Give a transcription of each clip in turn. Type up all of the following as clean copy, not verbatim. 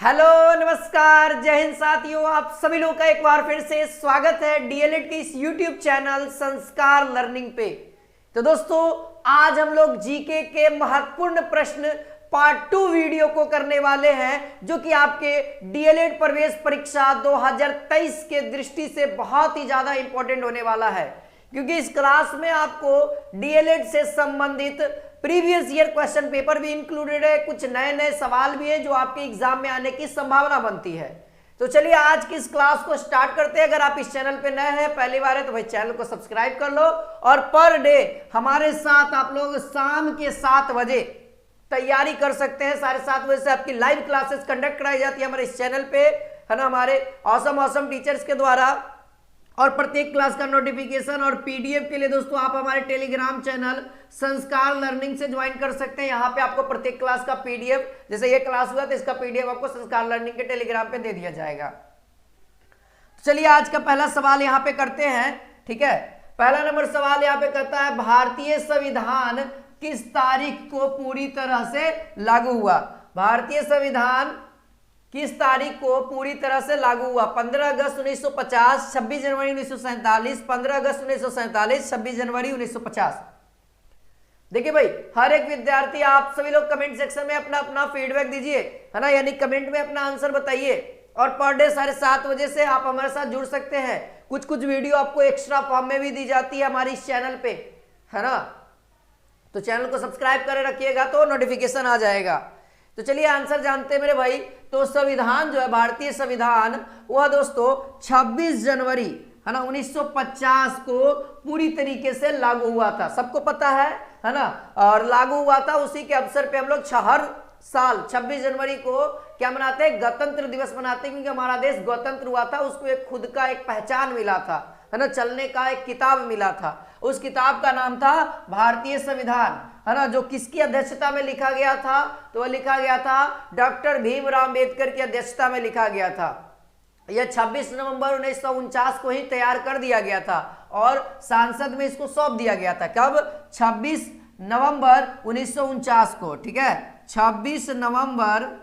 Hello नमस्कार जय हिंद साथियों, आप सभी लोगों का एक बार फिर से स्वागत है डीएलएड के इस यूट्यूब चैनल संस्कार लर्निंग पे। तो दोस्तों आज हम लोग जीके के महत्वपूर्ण प्रश्न पार्ट 2 वीडियो को करने वाले हैं, जो कि आपके डीएलएड प्रवेश परीक्षा 2023 के दृष्टि से बहुत ही ज्यादा इंपॉर्टेंट होने वाला है, क्योंकि इस क्लास में आपको डीएलएड से संबंधित प्रीवियस ईयर क्वेश्चन पेपर भी इंक्लूडेड है, कुछ नए नए सवाल भी हैं जो आपके एग्जाम में आने की संभावना बनती है। तो चलिए आज की इस क्लास को स्टार्ट करते हैं। अगर आप इस चैनल पे नए हैं, पहली बार है, तो भाई चैनल को सब्सक्राइब कर लो और पर डे हमारे साथ आप लोग शाम के 7 बजे तैयारी कर सकते हैं। 7:30 बजे से आपकी लाइव क्लासेस कंडक्ट कराई जाती है हमारे इस चैनल पे, है ना, हमारे ऑसम टीचर्स के द्वारा। और प्रत्येक क्लास का नोटिफिकेशन और पीडीएफ के लिए दोस्तों आप हमारे टेलीग्राम चैनल संस्कार लर्निंग से ज्वाइन कर सकते हैं। यहाँ पे आपको प्रत्येक क्लास का पीडीएफ, जैसे ये क्लास हुआ तो इसका पीडीएफ आपको संस्कार लर्निंग के टेलीग्राम पे दे दिया जाएगा। तो चलिए आज का पहला सवाल यहाँ पे करते हैं। ठीक है, पहला नंबर सवाल यहाँ पे कहता है, भारतीय संविधान किस तारीख को पूरी तरह से लागू हुआ? भारतीय संविधान किस तारीख को पूरी तरह से लागू हुआ? 15 अगस्त 1950, 26 जनवरी 1947, 15 अगस्त 1947, 26 जनवरी 1950। देखिए भाई, हर एक विद्यार्थी, आप सभी लोग कमेंट सेक्शन में अपना अपना फीडबैक दीजिए, है ना, यानी कमेंट में अपना आंसर बताइए। और पर डे 7:30 बजे से आप हमारे साथ जुड़ सकते हैं। कुछ वीडियो आपको एक्स्ट्रा फॉर्म में भी दी जाती है हमारी इस चैनल पे, है ना, तो चैनल को सब्सक्राइब कर रखिएगा तो नोटिफिकेशन आ जाएगा। तो चलिए आंसर जानते हैं मेरे भाई। तो संविधान जो है, भारतीय संविधान, वह दोस्तों 26 जनवरी, है ना, 1950 को पूरी तरीके से लागू हुआ था। सबको पता है ना, और लागू हुआ था। उसी के अवसर पे हम लोग हर साल 26 जनवरी को क्या मनाते हैं? गणतंत्र दिवस मनाते हैं, क्योंकि हमारा देश स्वतंत्र हुआ था, उसको एक खुद का एक पहचान मिला था, है ना, चलने का एक किताब मिला था। उस किताब का नाम था भारतीय संविधान, है ना, जो किसकी अध्यक्षता में लिखा गया था? तो वह लिखा गया था डॉक्टर भीमराव अंबेडकर की अध्यक्षता में लिखा गया था। यह 26 नवंबर 1949 को ही तैयार कर दिया गया था और संसद में इसको सौंप दिया गया था। कब? 26 नवंबर 1949 को। ठीक है, 26 नवंबर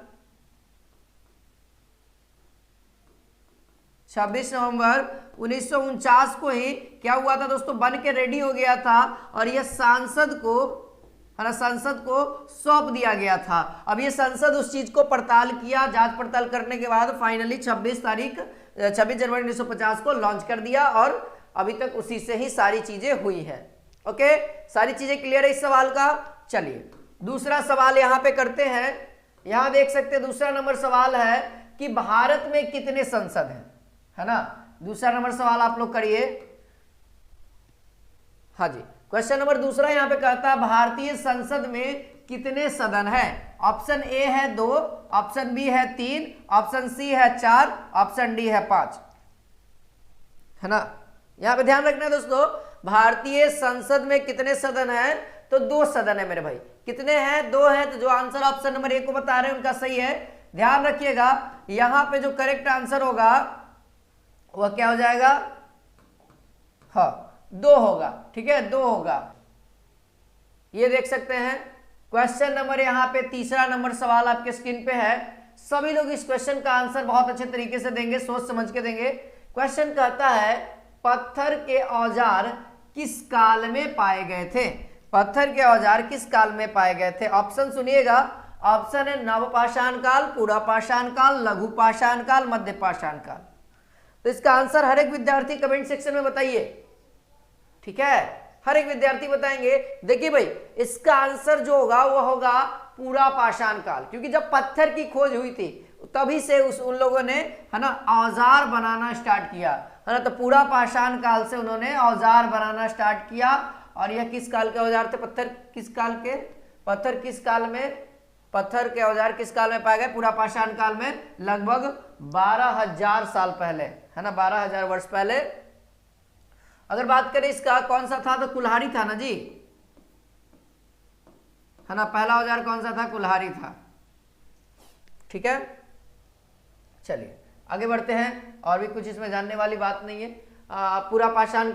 1949 को ही क्या हुआ था दोस्तों? बन के रेडी हो गया था और यह सांसद को, है ना, संसद को सौंप दिया गया था। अब ये संसद उस चीज को पड़ताल किया, जांच पड़ताल करने के बाद फाइनली 26 जनवरी 1950 को लॉन्च कर दिया और अभी तक उसी से ही सारी चीजें हुई हैं। ओके, सारी चीजें क्लियर है इस सवाल का। चलिए दूसरा सवाल यहां पे करते हैं। यहां देख सकते हैं दूसरा नंबर सवाल है कि भारत में कितने संसद हैं, है ना। दूसरा नंबर सवाल आप लोग करिए। हाँ जी, क्वेश्चन नंबर दूसरा यहां पे कहता है, भारतीय संसद में कितने सदन हैं? ऑप्शन ए है 2, ऑप्शन बी है 3, ऑप्शन सी है 4, ऑप्शन डी है 5, है ना। यहां पे ध्यान रखना है दोस्तों, भारतीय संसद में कितने सदन हैं? तो 2 सदन है मेरे भाई। कितने हैं? 2 हैं। तो जो आंसर ऑप्शन नंबर 1 को बता रहे हैं उनका सही है। ध्यान रखिएगा, यहां पे जो करेक्ट आंसर होगा वह क्या हो जाएगा? हाँ, 2 होगा। ठीक है, 2 होगा। ये देख सकते हैं क्वेश्चन नंबर, यहां पे तीसरा नंबर सवाल आपके स्क्रीन पे है। सभी लोग इस क्वेश्चन का आंसर बहुत अच्छे तरीके से देंगे, सोच समझ के देंगे। क्वेश्चन कहता है, पत्थर के औजार किस काल में पाए गए थे? पत्थर के औजार किस काल में पाए गए थे? ऑप्शन सुनिएगा। ऑप्शन है नवपाषाण काल, पुरापाषाण काल, लघु पाषाण काल, मध्य पाषाण काल। तो इसका आंसर हर एक विद्यार्थी कमेंट सेक्शन में बताइए। ठीक है, हर एक विद्यार्थी बताएंगे। देखिए भाई, इसका आंसर जो होगा वह होगा पूरा पाषाण काल, क्योंकि जब पत्थर की खोज हुई थी तभी से उन लोगों ने, है ना, औजार बनाना स्टार्ट किया, है ना। तो पूरा पाषाण काल से उन्होंने औजार बनाना स्टार्ट किया। और यह किस काल के औजार थे? पत्थर किस काल के पत्थर के औजार किस काल में पाए गए? पूरा पाषाण काल में, लगभग 12,000 साल पहले, है ना, 12,000 वर्ष पहले। अगर बात करें इसका कौन सा था, तो कुल्हाड़ी था ना जी, है ना। पहला औजार कौन सा था? कुल्हाड़ी था। ठीक है, चलिए आगे बढ़ते हैं। और भी कुछ इसमें जानने वाली बात नहीं है। पूरा पाषाण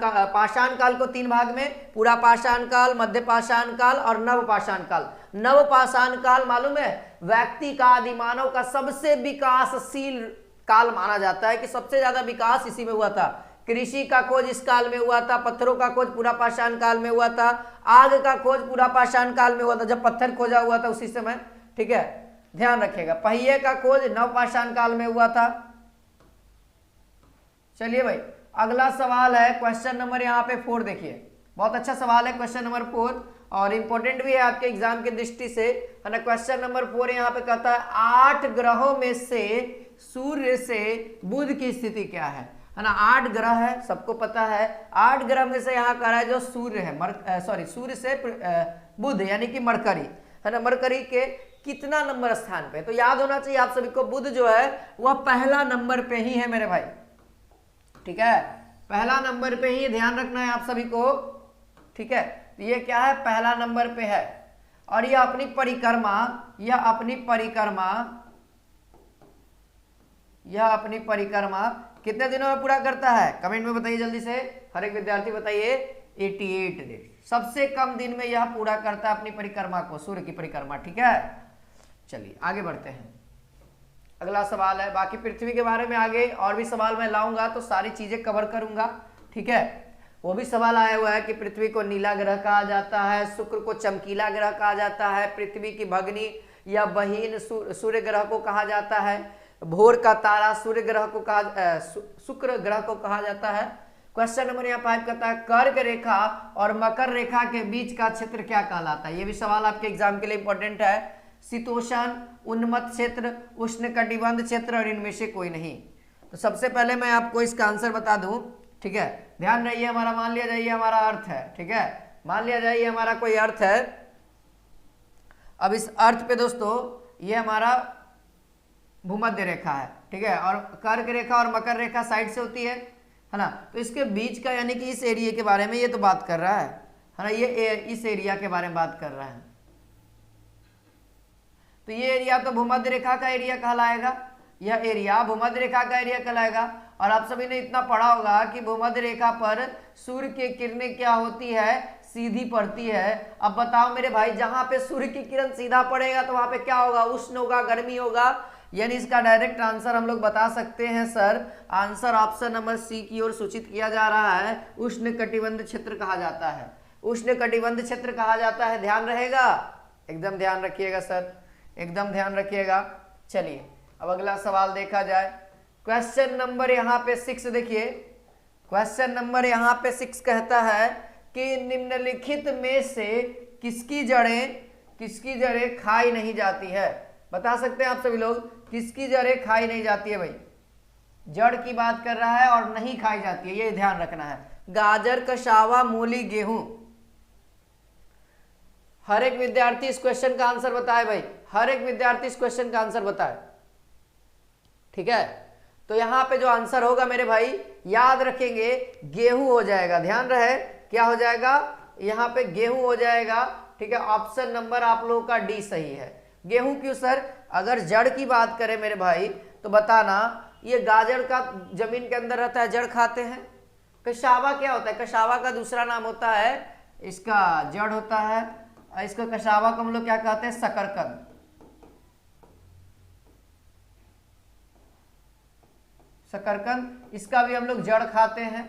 काल को 3 भाग में, पूरा पाषाण काल, मध्य पाषाण काल और नव पाषाण काल। नव पाषाण काल मालूम है व्यक्ति का, आदि मानव का सबसे विकासशील काल माना जाता है कि सबसे ज्यादा विकास इसी में हुआ था। कृषि का खोज इस काल में हुआ था, पत्थरों का खोज पूरा पाषाण काल में हुआ था, आग का खोज पूरा पाषाण काल में हुआ था, जब पत्थर खोजा हुआ था उसी समय। ठीक है, ध्यान रखिएगा। पहिए का खोज नव पाषाण काल में हुआ था। चलिए भाई, अगला सवाल है क्वेश्चन नंबर यहाँ पे 4। देखिए बहुत अच्छा सवाल है क्वेश्चन नंबर 4 और इंपॉर्टेंट भी है आपके एग्जाम की दृष्टि से, है ना। क्वेश्चन नंबर 4 यहाँ पे कहता है 8 ग्रहों में से सूर्य से बुध की स्थिति क्या है ना। 8 ग्रह है, सबको पता है। 8 ग्रह में से यहाँ कह रहा है जो सूर्य है, सूर्य से बुध यानी कि मरकरी, है ना। मरकरी के कितना नंबर स्थान पे, तो याद होना चाहिए आप सभी को बुध जो है वह पहला नंबर पे ही है मेरे भाई। ठीक है, पहला नंबर पे ही ध्यान रखना है आप सभी को। ठीक है, ये क्या है, पहला नंबर पे है और यह अपनी परिक्रमा कितने दिनों में पूरा करता है, कमेंट में बताइए जल्दी से। हर एक विद्यार्थी बताइए 88 दिन, सबसे कम दिन में यह पूरा करता है अपनी परिक्रमा को, सूर्य की परिक्रमा। ठीक है, चलिए आगे बढ़ते हैं। अगला सवाल है, बाकी पृथ्वी के बारे में आगे और भी सवाल मैं लाऊंगा तो सारी चीजें कवर करूंगा। ठीक है, वो भी सवाल आया हुआ है कि पृथ्वी को नीला ग्रह कहा जाता है, शुक्र को चमकीला ग्रह कहा जाता है, पृथ्वी की भगनी या बहिन सूर्य ग्रह को कहा जाता है, भोर का तारा सूर्य ग्रह को शुक्र ग्रह को कहा जाता है। क्वेश्चन नंबर यहाँ 5 कहता है कर्क रेखा और मकर रेखा के बीच का क्षेत्र क्या कहलाता है। ये भी सवाल आपके एग्जाम के लिए इंपॉर्टेंट है। शीतोष्ण, उन्नत क्षेत्र, उष्ण कटिबंध क्षेत्र और इनमें से कोई नहीं। तो सबसे पहले मैं आपको इसका आंसर बता दूं। ठीक है, ध्यान रहिए, हमारा मान लिया जाइए हमारा अर्थ है। ठीक है, मान लिया जाइए हमारा कोई अर्थ है। अब इस अर्थ पे दोस्तों ये हमारा भूमध्य रेखा है। ठीक है, और कर्क रेखा और मकर रेखा साइड से होती है ना। तो इसके बीच का यानी कि इस एरिया के बारे में ये तो बात कर रहा है ना, ये इस एरिया के बारे में बात कर रहा है। तो ये एरिया तो भूमध्य रेखा का एरिया कहलाएगा, यह एरिया भूमध्य रेखा का एरिया कहलाएगा। और आप सभी ने इतना पढ़ा होगा कि भूमध्य रेखा पर सूर्य की किरणें क्या होती है, सीधी पड़ती है। अब बताओ मेरे भाई, जहां पे सूर्य की किरण सीधा पड़ेगा तो वहां पे क्या होगा, उष्ण होगा, गर्मी होगा। यानी इसका डायरेक्ट आंसर हम लोग बता सकते हैं sir, answer option number C की ओर सूचित किया जा रहा है, उष्ण कटिबंध क्षेत्र कहा जाता है, उष्ण कटिबंध क्षेत्र कहा जाता है। ध्यान रहेगा, एकदम ध्यान रखिएगा सर, एकदम ध्यान रखिएगा। चलिए अब अगला सवाल देखा जाए। क्वेश्चन नंबर यहाँ पे 6 देखिए, क्वेश्चन नंबर यहाँ पे 6 कहता है कि निम्नलिखित में से किसकी जड़ें खाई नहीं जाती है। बता सकते हैं आप सभी लोग, किसकी जड़ें खाई नहीं जाती है भाई। जड़ की बात कर रहा है और नहीं खाई जाती है, ये ध्यान रखना है। गाजर, कशावा, मूली, गेहूं। हर एक विद्यार्थी इस क्वेश्चन का आंसर बताए भाई, हर एक विद्यार्थी इस क्वेश्चन का आंसर बताए। ठीक है, तो यहां पे जो आंसर होगा मेरे भाई याद रखेंगे, गेहूं हो जाएगा। ध्यान रहे क्या हो जाएगा, यहां पे गेहूं हो जाएगा। ठीक है, ऑप्शन नंबर आप लोगों का डी सही है। गेहूं क्यों सर, अगर जड़ की बात करें मेरे भाई तो बताना, ये गाजर का जमीन के अंदर रहता है, जड़ खाते हैं। कशावा क्या होता है, कशावा का दूसरा नाम होता है, इसका जड़ होता है, इसका कशावा को हम लोग क्या कहते हैं, शकरकंद। शकरकंद, इसका भी हम लोग जड़ खाते हैं,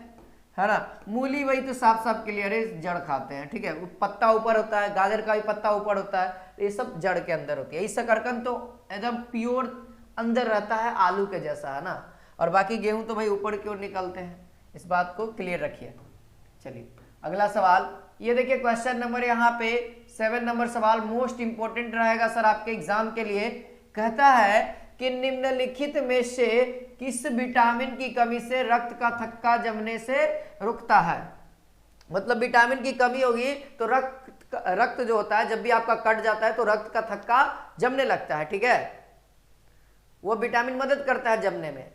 है ना। मूली वही तो साफ साफ क्लियर है, जड़ खाते हैं। ठीक है, पत्ता ऊपर होता है, गाजर का भी पत्ता ऊपर होता है, ये सब जड़ के अंदर होती है। इस शकरकंद तो एकदम प्योर अंदर रहता है, आलू के जैसा, है ना। और बाकी गेहूं तो भाई ऊपर की ओर निकलते हैं, इस बात को क्लियर रखिए। चलिए अगला सवाल, ये देखिए क्वेश्चन नंबर यहाँ पे 7 नंबर सवाल मोस्ट इंपोर्टेंट रहेगा सर आपके एग्जाम के लिए। कहता है कि निम्नलिखित में से किस विटामिन की कमी से रक्त का थक्का जमने से रुकता है। मतलब विटामिन की कमी होगी तो रक्त जो होता है, जब भी आपका कट जाता है तो रक्त का थक्का जमने लगता है। ठीक है, वो विटामिन मदद करता है जमने में।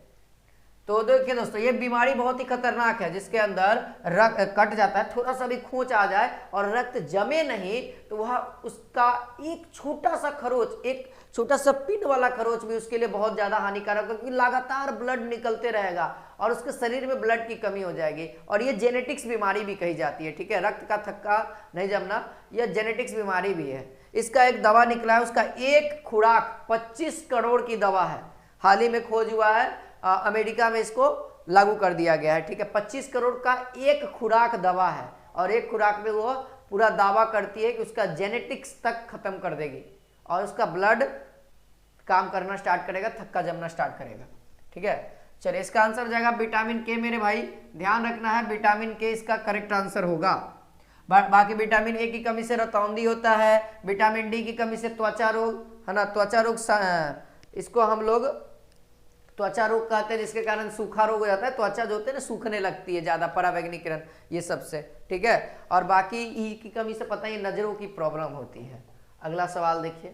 तो देखिए दोस्तों, ये बीमारी बहुत ही खतरनाक है जिसके अंदर रक्त कट जाता है, थोड़ा सा भी खोंच आ जाए और रक्त जमे नहीं तो वह उसका एक छोटा सा खरोच, एक छोटा सा पिन वाला खरोच भी उसके लिए बहुत ज्यादा हानिकारक है, क्योंकि लगातार ब्लड निकलते रहेगा और उसके शरीर में ब्लड की कमी हो जाएगी। और ये जेनेटिक्स बीमारी भी कही जाती है, ठीक है, रक्त का थक्का नहीं जमना, यह जेनेटिक्स बीमारी भी है। इसका एक दवा निकला है, उसका एक खुराक 25 करोड़ की दवा है, हाल ही में खोज हुआ है, अमेरिका में इसको लागू कर दिया गया है, ठीक है। 25 करोड़ का एक खुराक दवा है और एक खुराक में वो पूरा दावा करती है कि उसका जेनेटिक्स तक खत्म कर देगी और उसका ब्लड काम करना स्टार्ट करेगा, थक्का जमना स्टार्ट करेगा, ठीक है। चलिए, इसका आंसर जाएगा विटामिन के मेरे भाई, ध्यान रखना है, विटामिन के इसका करेक्ट आंसर होगा। बाकी विटामिन ए की कमी से रतौंधी होता है, विटामिन डी की कमी से त्वचा रोग, है ना, त्वचा रोग, इसको हम लोग त्वचा रोग कहते हैं, जिसके कारण सूखा रोग हो जाता है, त्वचा जो होते हैं ना सूखने लगती है ज्यादा, पराबैंगनी किरण, ये सबसे, ठीक है। और बाकी ई की कमी से पता ही नजरों की प्रॉब्लम होती है। अगला सवाल देखिए,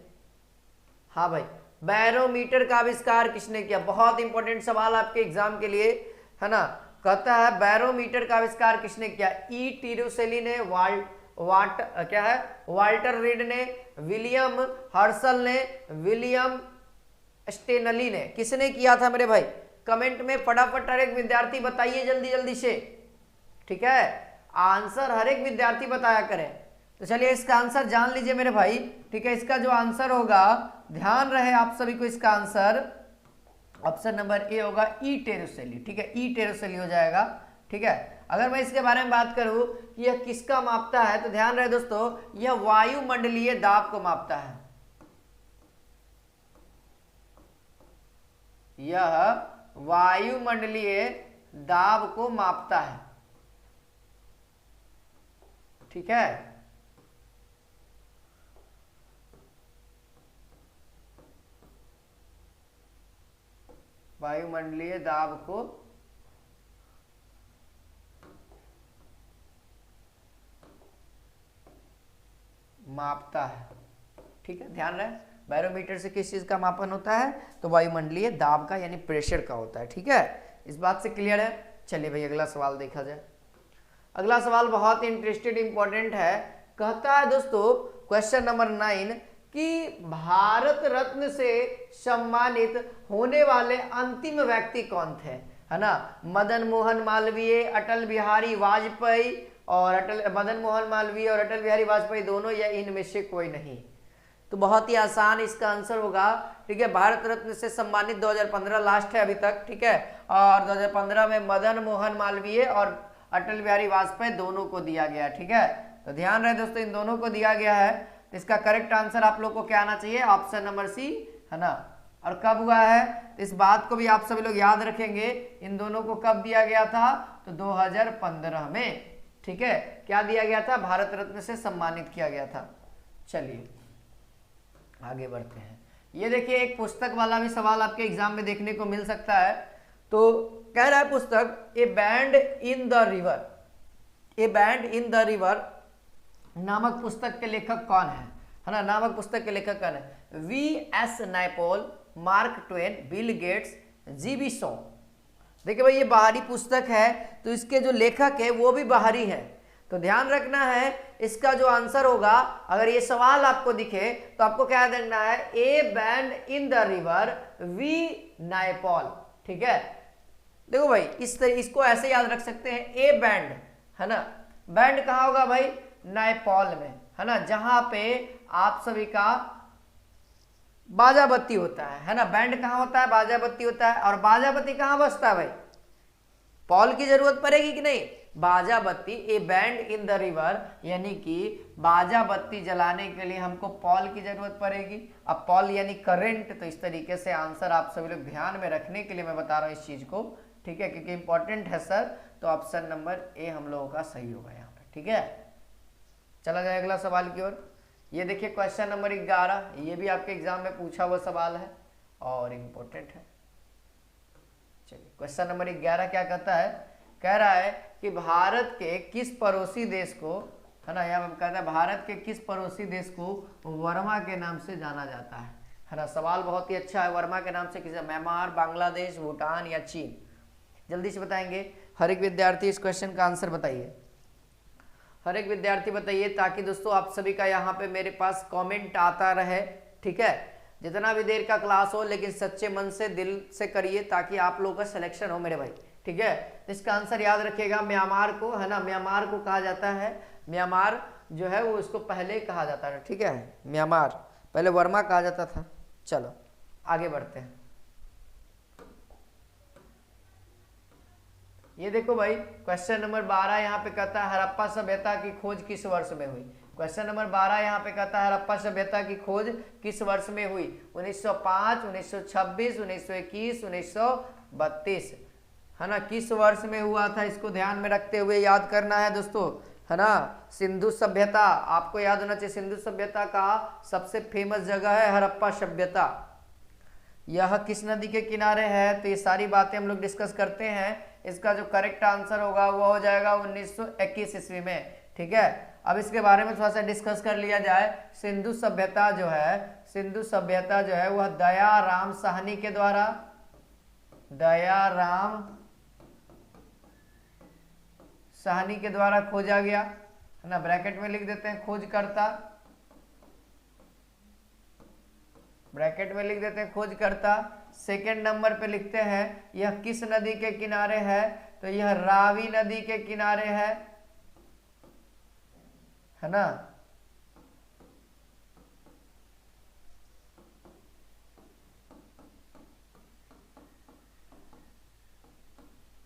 हाँ भाई, बैरोमीटर का आविष्कार किसने किया? बहुत इंपॉर्टेंट सवाल आपके एग्जाम के लिए, है ना। कहता है बैरोमीटर का आविष्कार किसने किया? ई टीरोसेली ने, वाल्टर रीड ने, विलियम हर्सल ने, विलियम स्टेनली ने, किसने किया था मेरे भाई? कमेंट में फटाफट हर एक विद्यार्थी बताइए जल्दी जल्दी से, ठीक है, आंसर हर एक विद्यार्थी बताया करें। तो चलिए इसका आंसर जान लीजिए मेरे भाई, ठीक है। इसका जो आंसर होगा, ध्यान रहे आप सभी को, इसका आंसर ऑप्शन नंबर ए होगा, ई टेरोसेली, ठीक है, ई टेरोसेली हो जाएगा, ठीक है। अगर मैं इसके बारे में बात करूं कि यह किसका मापता है, तो ध्यान रहे दोस्तों, यह वायुमंडलीय दाब को मापता है, यह वायुमंडलीय दाब को मापता है, ठीक है। वायुमंडलीय दाब को मापता है, ठीक है, ध्यान रहे। बैरोमीटर से किस चीज का मापन होता है? तो वायुमंडलीय दाब का, यानी प्रेशर का होता है, ठीक है। इस बात से क्लियर है। चलिए भाई अगला सवाल देखा जाए। अगला सवाल बहुत इंटरेस्टेड इंपॉर्टेंट है। कहता है दोस्तों क्वेश्चन नंबर 9 कि भारत रत्न से सम्मानित होने वाले अंतिम व्यक्ति कौन थे, है ना। मदन मोहन मालवीय, अटल बिहारी वाजपेयी और मदन मोहन मालवीय और अटल बिहारी वाजपेयी दोनों, या इनमें से कोई नहीं? तो बहुत ही आसान इसका आंसर होगा, ठीक है। भारत रत्न से सम्मानित 2015 लास्ट है अभी तक, ठीक है, और 2015 में मदन मोहन मालवीय और अटल बिहारी वाजपेयी दोनों को दिया गया, ठीक है। तो ध्यान रहे दोस्तों, इन दोनों को दिया गया है। तो इसका करेक्ट आंसर आप लोग को क्या आना चाहिए? ऑप्शन नंबर सी, है ना। और कब हुआ है, तो इस बात को भी आप सभी लोग याद रखेंगे, इन दोनों को कब दिया गया था? तो 2015 में, ठीक है। क्या दिया गया था? भारत रत्न से सम्मानित किया गया था। चलिए आगे बढ़ते हैं। ये देखिए एक पुस्तक वाला भी सवाल आपके एग्जाम में देखने को मिल सकता है। तो कह रहा है पुस्तक, ए bend in the river, A bend in the river नामक पुस्तक के लेखक कौन है ना। नामक पुस्तक के लेखक कौन है? V.S. Naipaul, mark Twain, Bill Gates, GB. Shaw. देखिए भाई ये बाहरी पुस्तक है, तो इसके जो लेखक है वो भी बाहरी है। तो ध्यान रखना है, इसका जो आंसर होगा, अगर ये सवाल आपको दिखे तो आपको क्या देखना है? A bend in the river, V Naipaul, ठीक है। देखो भाई इसको ऐसे याद रख सकते हैं, ए बैंड, है ना। बैंड कहाँ होगा भाई? नायपॉल में, है ना, जहां पे आप सभी का बाजा बत्ती होता है ना। बैंड कहाँ होता है? बाजा बत्ती होता है। और बाजा बत्ती कहाँ बजता है भाई? पॉल की जरूरत पड़ेगी कि नहीं? बाजा बत्ती, ए बैंड इन द रिवर, यानी कि बाजा बत्ती जलाने के लिए हमको पॉल की जरूरत पड़ेगी। अब पॉल यानी करंट, तो इस तरीके से आंसर आप सभी लोग ध्यान में रखने के लिए मैं बता रहा हूं इस चीज को, ठीक है, क्योंकि इंपॉर्टेंट है सर। तो ऑप्शन नंबर ए हम लोगों का सही होगा यहाँ पे, ठीक है। चला जाए अगला सवाल की ओर। ये देखिए क्वेश्चन नंबर 11, ये भी आपके एग्जाम में पूछा हुआ सवाल है और इम्पोर्टेंट है। चलिए क्वेश्चन नंबर 11 क्या कहता है? कह रहा है कि भारत के किस पड़ोसी देश को, है ना, यहाँ कहता है भारत के किस पड़ोसी देश को वर्मा के नाम से जाना जाता है ना। सवाल बहुत ही अच्छा है। वर्मा के नाम से किसे? म्यांमार, बांग्लादेश, भूटान या चीन? जल्दी से बताएंगे। हर एक विद्यार्थी इस क्वेश्चन का आंसर बताइए, हर एक विद्यार्थी बताइए, ताकि दोस्तों आप सभी का यहाँ पे मेरे पास कमेंट आता रहे। ठीक है, जितना भी देर का क्लास हो लेकिन सच्चे मन से दिल से करिए, ताकि आप लोगों का सिलेक्शन हो मेरे भाई। ठीक है, तो इसका आंसर याद रखिएगा, म्यांमार को, है ना, म्यांमार को कहा जाता है, म्यांमार जो है वो इसको पहले कहा जाता है। ठीक है, म्यांमार पहले वर्मा कहा जाता था। चलो आगे बढ़ते हैं। ये देखो भाई, क्वेश्चन नंबर 12 यहाँ पे कहता है हड़प्पा सभ्यता की खोज किस वर्ष में हुई। क्वेश्चन नंबर 12 यहाँ पे कहता है हड़प्पा सभ्यता की खोज किस वर्ष में हुई। 1905, 1926, 1921, 1932, है ना, किस वर्ष में हुआ था, इसको ध्यान में रखते हुए याद करना है दोस्तों, है ना। सिंधु सभ्यता आपको याद होना चाहिए। सिंधु सभ्यता का सबसे फेमस जगह है हड़प्पा सभ्यता। यह किस नदी के किनारे है, तो ये सारी बातें हम लोग डिस्कस करते हैं। इसका जो करेक्ट आंसर होगा वो हो जाएगा 1921 ईस्वी में। ठीक है, अब इसके बारे में थोड़ा सा डिस्कस कर लिया जाए। सिंधु सभ्यता जो है, सिंधु सभ्यता जो है वह दयाराम साहनी के द्वारा, दयाराम साहनी के द्वारा खोजा गया, है ना। ब्रैकेट में लिख देते हैं खोजकर्ता, ब्रैकेट में लिख देते हैं खोजकर्ता। सेकेंड नंबर पे लिखते हैं यह किस नदी के किनारे है, तो यह रावी नदी के किनारे है ना।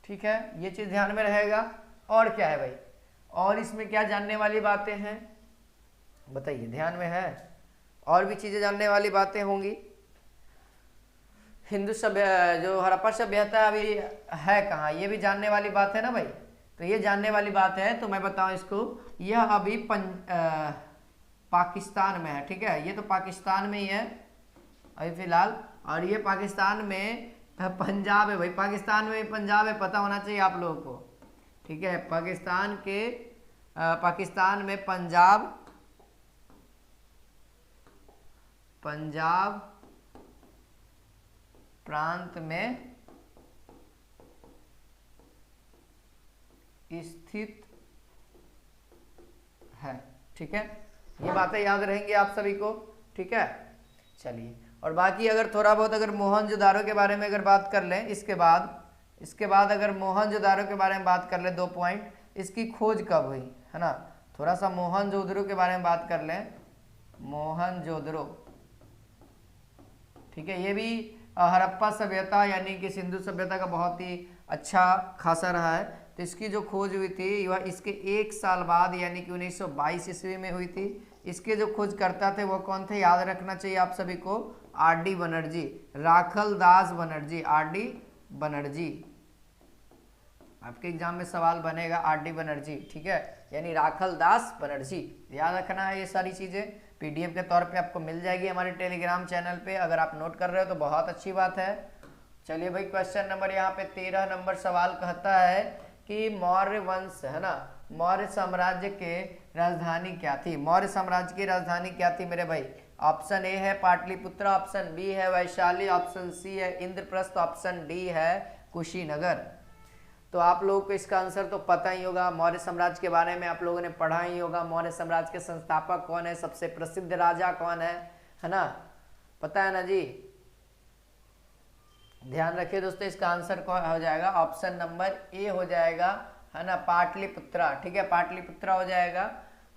ठीक है, ये चीज ध्यान में रहेगा। और क्या है भाई, और इसमें क्या जानने वाली बातें हैं बताइए, ध्यान में है, और भी चीजें जानने वाली बातें होंगी। हिंदू सभ्य जो हड़प्पा सभ्यता अभी है कहाँ, ये भी जानने वाली बात है ना भाई। तो ये जानने वाली बात है, तो मैं बताऊं इसको, यह अभी पाकिस्तान में है। ठीक है, ये तो पाकिस्तान में ही है अभी फिलहाल, और ये पाकिस्तान में पंजाब है भाई, पाकिस्तान में पंजाब है, पता होना चाहिए आप लोगों को। ठीक है, पाकिस्तान के पाकिस्तान में पंजाब प्रांत में स्थित है। ठीक है, ये बातें याद रहेंगी आप सभी को। ठीक है, चलिए, और बाकी अगर थोड़ा बहुत अगर मोहनजोदारो के बारे में अगर बात कर लें, इसके बाद अगर मोहनजोदारो के बारे में बात कर लें, 2 पॉइंट, इसकी खोज कब हुई, है ना। थोड़ा सा मोहनजोदड़ो के बारे में बात कर लें, मोहनजोदड़ो। ठीक है, ये भी हड़प्पा सभ्यता यानी कि सिंधु सभ्यता का बहुत ही अच्छा खासा रहा है। तो इसकी जो खोज हुई थी वह इसके 1 साल बाद यानी कि 1922 ईस्वी में हुई थी। इसके जो खोजकर्ता थे वो कौन थे, याद रखना चाहिए आप सभी को, आर.डी. बनर्जी, राखल दास बनर्जी, आर.डी. बनर्जी। आपके एग्जाम में सवाल बनेगा आर.डी. बनर्जी। ठीक है, यानी राखल दास बनर्जी, याद रखना है। ये सारी चीजें पीडीएफ के तौर पे आपको मिल जाएगी हमारे टेलीग्राम चैनल पे, अगर आप नोट कर रहे हो तो बहुत अच्छी बात है। चलिए भाई, क्वेश्चन नंबर यहाँ पे 13 नंबर सवाल कहता है कि मौर्य वंश, है ना, मौर्य साम्राज्य के राजधानी क्या थी। मौर्य साम्राज्य की राजधानी क्या थी मेरे भाई। ऑप्शन ए है पाटलिपुत्र, ऑप्शन बी है वैशाली, ऑप्शन सी है इंद्रप्रस्थ, ऑप्शन डी है कुशीनगर। तो आप लोगों को इसका आंसर तो पता ही होगा, मौर्य साम्राज्य के बारे में आप लोगों ने पढ़ा ही होगा। मौर्य साम्राज्य के संस्थापक कौन है, सबसे प्रसिद्ध राजा कौन है ना, पता है ना जी। ध्यान रखिए दोस्तों, इसका आंसर कौन हो जाएगा, ऑप्शन नंबर ए हो जाएगा, है ना, पाटलिपुत्रा। ठीक है, पाटलिपुत्रा हो जाएगा।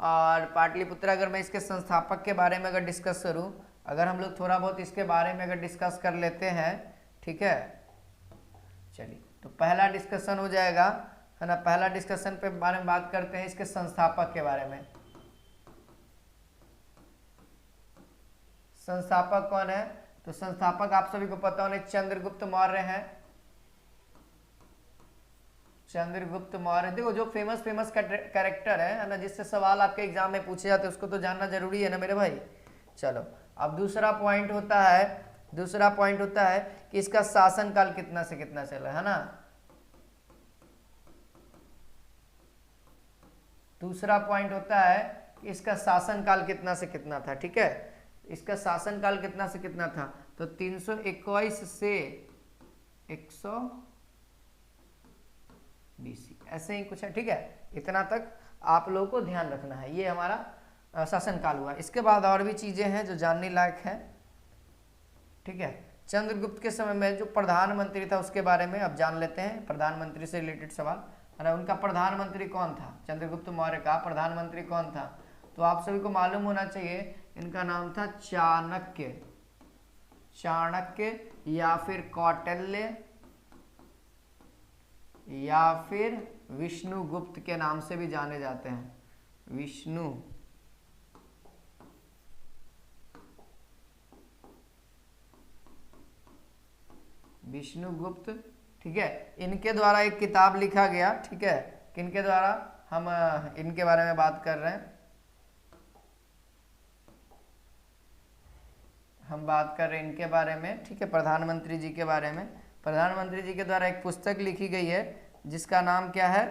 और पाटलिपुत्रा अगर मैं इसके संस्थापक के बारे में अगर डिस्कस करूं, अगर हम लोग थोड़ा बहुत इसके बारे में अगर डिस्कस कर लेते हैं, ठीक है, चलिए, तो पहला डिस्कशन हो जाएगा, है ना। पहला डिस्कशन पे बारे में बात करते हैं इसके संस्थापक के बारे में। संस्थापक कौन है, तो संस्थापक आप सभी को पता होने चंद्रगुप्त मौर्य हैं। चंद्रगुप्त मौर्य, देखो जो फेमस कैरेक्टर है ना, जिससे सवाल आपके एग्जाम में पूछे जाते हैं उसको तो जानना जरूरी है ना मेरे भाई। चलो, अब दूसरा पॉइंट होता है कि इसका शासनकाल कितना से कितना चला, है ना। दूसरा पॉइंट होता है कि इसका शासनकाल कितना से कितना था। ठीक है, इसका शासनकाल कितना से कितना था, तो 321 से 100 BC, ऐसे ही कुछ है। ठीक है, इतना तक आप लोगों को ध्यान रखना है। ये हमारा शासनकाल हुआ। इसके बाद और भी चीजें हैं जो जानने लायक हैं। ठीक है, चंद्रगुप्त के समय में जो प्रधानमंत्री था उसके बारे में अब जान लेते हैं। प्रधानमंत्री से रिलेटेड सवाल है ना। उनका प्रधानमंत्री कौन था? चंद्रगुप्त मौर्य का प्रधानमंत्री कौन था? तो आप सभी को मालूम होना चाहिए, इनका नाम था चाणक्य। चाणक्य या फिर कौटिल्य या फिर विष्णुगुप्त के नाम से भी जाने जाते हैं। विष्णुगुप्त। ठीक है, इनके द्वारा एक किताब लिखा गया। ठीक है, किनके द्वारा? हम इनके बारे में बात कर रहे हैं। हम बात कर रहे हैं इनके बारे में। ठीक है, प्रधानमंत्री जी के बारे में। प्रधानमंत्री जी के द्वारा एक पुस्तक लिखी गई है जिसका नाम क्या है?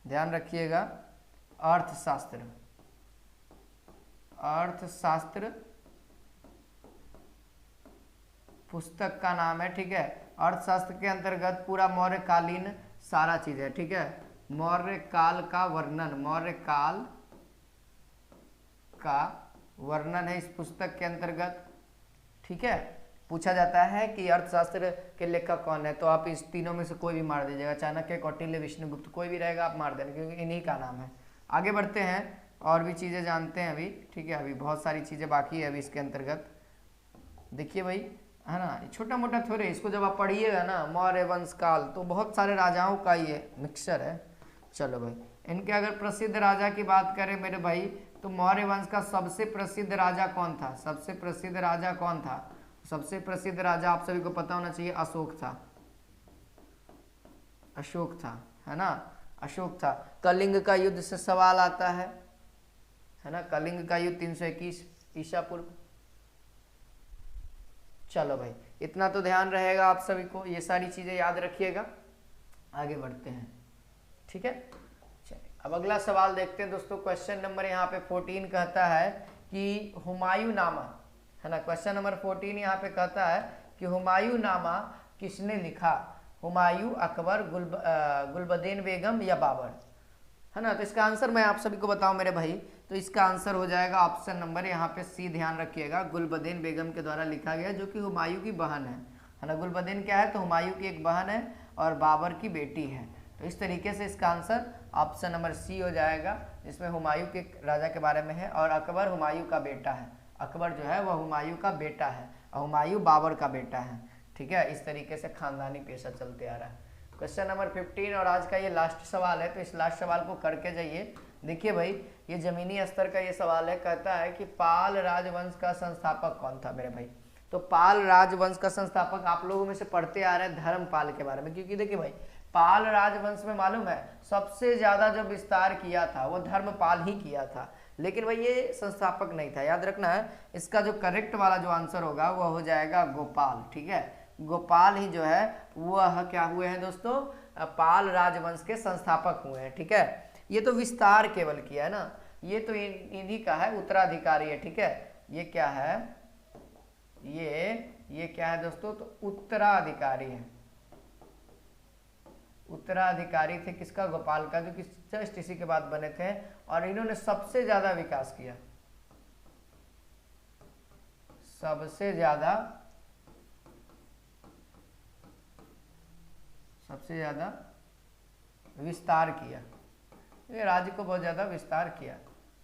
ध्यान रखिएगा, अर्थशास्त्र। अर्थशास्त्र पुस्तक का नाम है। ठीक है, अर्थशास्त्र के अंतर्गत पूरा मौर्य कालीन सारा चीज है। ठीक है, मौर्य काल का वर्णन, मौर्य काल का वर्णन है इस पुस्तक के अंतर्गत। ठीक है, पूछा जाता है कि अर्थशास्त्र के लेखक कौन है, तो आप इस तीनों में से कोई भी मार दीजिएगा, चाणक्य, कौटिल्य, विष्णुगुप्त, कोई भी रहेगा आप मार देना, क्योंकि इन्हीं का नाम है। आगे बढ़ते हैं और भी चीजें जानते हैं अभी। ठीक है, अभी बहुत सारी चीजें बाकी है अभी इसके अंतर्गत। देखिए भाई, है ना, छोटा मोटा थोड़े, इसको जब आप पढ़िएगा ना मौर्य वंश काल, तो बहुत सारे राजाओं का ये मिक्सचर है। चलो भाई, इनके अगर प्रसिद्ध राजा की बात करें मेरे भाई, तो मौर्य वंश का सबसे प्रसिद्ध राजा कौन था? सबसे प्रसिद्ध राजा कौन था? सबसे प्रसिद्ध राजा आप सभी को पता होना चाहिए, अशोक था। अशोक था, है ना, अशोक था। कलिंग का युद्ध से सवाल आता है ना, कलिंग का युद्ध 321 ईसा पूर्व। चलो भाई, इतना तो ध्यान रहेगा आप सभी को, ये सारी चीजें याद रखिएगा। आगे बढ़ते हैं। ठीक है, चलिए अब अगला सवाल देखते हैं दोस्तों। क्वेश्चन नंबर यहाँ पे 14 कहता है कि हुमायूं नामा, है ना, क्वेश्चन नंबर 14 यहाँ पे कहता है कि हुमायूं नामा किसने लिखा? हुमायूं, अकबर, गुलबदीन बेगम या बाबर, है ना। तो इसका आंसर मैं आप सभी को बताऊं मेरे भाई, तो इसका आंसर हो जाएगा ऑप्शन नंबर यहाँ पे सी। ध्यान रखिएगा, गुलबदीन बेगम के द्वारा लिखा गया, जो कि हुमायूं की बहन है ना। गुलबदीन क्या है? तो हुमायूं की एक बहन है और बाबर की बेटी है। तो इस तरीके से इसका आंसर ऑप्शन नंबर सी हो जाएगा, जिसमें हुमायूं के राजा के बारे में है और अकबर हुमायूं का बेटा है। अकबर जो है वह हुमायूं का बेटा है और हुमायूं बाबर का बेटा है। ठीक है, इस तरीके से खानदानी पेशा चलते आ रहा है। क्वेश्चन नंबर 15 और आज का ये लास्ट सवाल है, तो इस लास्ट सवाल को करके जाइए। देखिए भाई, ये जमीनी स्तर का ये सवाल है, कहता है कि पाल राजवंश का संस्थापक कौन था मेरे भाई? तो पाल राजवंश का संस्थापक आप लोगों में से पढ़ते आ रहे हैं धर्मपाल के बारे में, क्योंकि देखिए भाई, पाल राजवंश में मालूम है सबसे ज्यादा जो विस्तार किया था वो धर्मपाल ही किया था, लेकिन भाई ये संस्थापक नहीं था। याद रखना है, इसका जो करेक्ट वाला जो आंसर होगा वह हो जाएगा गोपाल। ठीक है, गोपाल ही जो है वह क्या हुए हैं दोस्तों? पाल राजवंश के संस्थापक हुए हैं। ठीक है, ये तो विस्तार केवल किया है ना, ये तो इन्हीं का है, उत्तराधिकारी है। ठीक है, ये क्या है? ये क्या है दोस्तों? तो उत्तराधिकारी है। उत्तराधिकारी थे किसका? गोपाल का, जो कि जस्ट इसी के बाद बने थे और इन्होंने सबसे ज्यादा विकास किया, सबसे ज्यादा विस्तार किया, ये राज्य को बहुत ज्यादा विस्तार किया।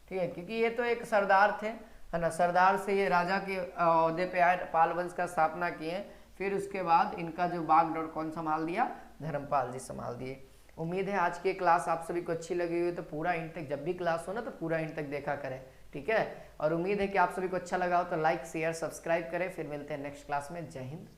ठीक है, क्योंकि ये तो एक सरदार थे, है ना, सरदार से ये राजा के ओहदे पे आए, पाल वंश का स्थापना किए। फिर उसके बाद इनका जो बागडोर कौन संभाल दिया? धर्मपाल जी संभाल दिए। उम्मीद है आज की क्लास आप सभी को अच्छी लगी हुई, तो पूरा इंड तक, जब भी क्लास हो ना तो पूरा इंड तक देखा करें। ठीक है, और उम्मीद है कि आप सभी को अच्छा लगा हो तो लाइक, शेयर, सब्सक्राइब करें। फिर मिलते हैं नेक्स्ट क्लास में। जय हिंद।